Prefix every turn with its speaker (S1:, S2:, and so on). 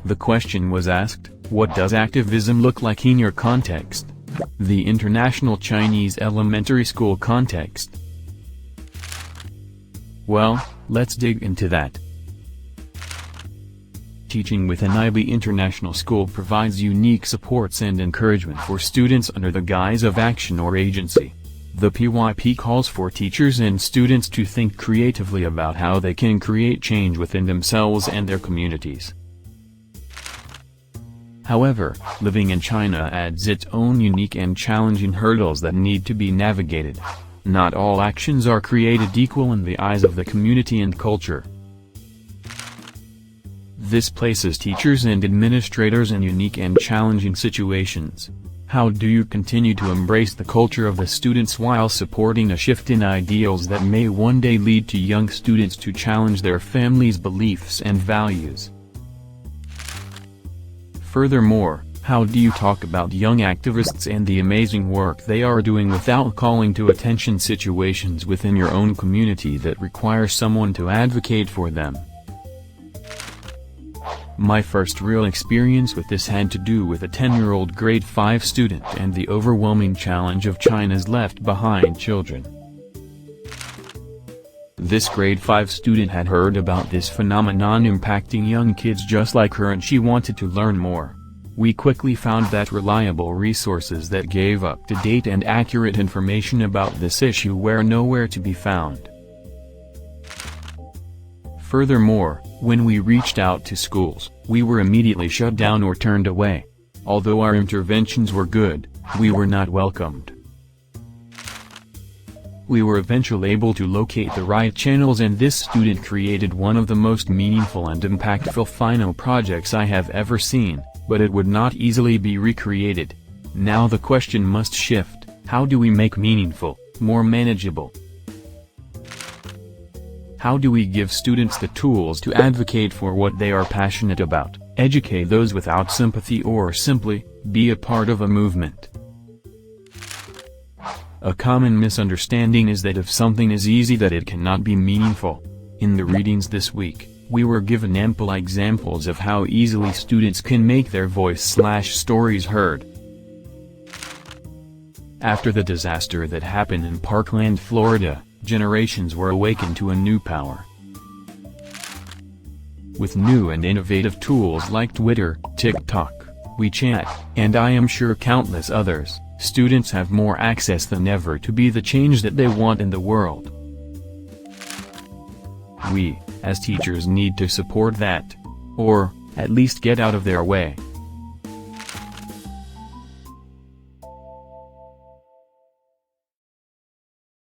S1: The question was asked, what does activism look like in your context? The International Chinese Elementary School context. Well, let's dig into that. Teaching with an IB International School provides unique supports and encouragement for students under the guise of action or agency. The PYP calls for teachers and students to think creatively about how they can create change within themselves and their communities. However, living in China adds its own unique and challenging hurdles that need to be navigated. Not all actions are created equal in the eyes of the community and culture. This places teachers and administrators in unique and challenging situations. How do you continue to embrace the culture of the students while supporting a shift in ideals that may one day lead to young students to challenge their families' beliefs and values? Furthermore, how do you talk about young activists and the amazing work they are doing without calling to attention situations within your own community that require someone to advocate for them? My first real experience with this had to do with a 10-year-old grade 5 student and the overwhelming challenge of China's left-behind children. This grade 5 student had heard about this phenomenon impacting young kids just like her, and she wanted to learn more. We quickly found that reliable resources that gave up-to-date and accurate information about this issue were nowhere to be found. Furthermore, when we reached out to schools, we were immediately shut down or turned away. Although our interventions were good, we were not welcomed. We were eventually able to locate the right channels, and this student created one of the most meaningful and impactful final projects I have ever seen, but it would not easily be recreated. Now the question must shift: how do we make meaningful more manageable? How do we give students the tools to advocate for what they are passionate about, educate those without sympathy, or simply be a part of a movement? A common misunderstanding is that if something is easy that it cannot be meaningful. In the readings this week, we were given ample examples of how easily students can make their voice/stories heard. After the disaster that happened in Parkland, Florida, generations were awakened to a new power. With new and innovative tools like Twitter, TikTok, WeChat, and I am sure countless others, students have more access than ever to be the change that they want in the world. We, as teachers, need to support that. Or, at least get out of their way.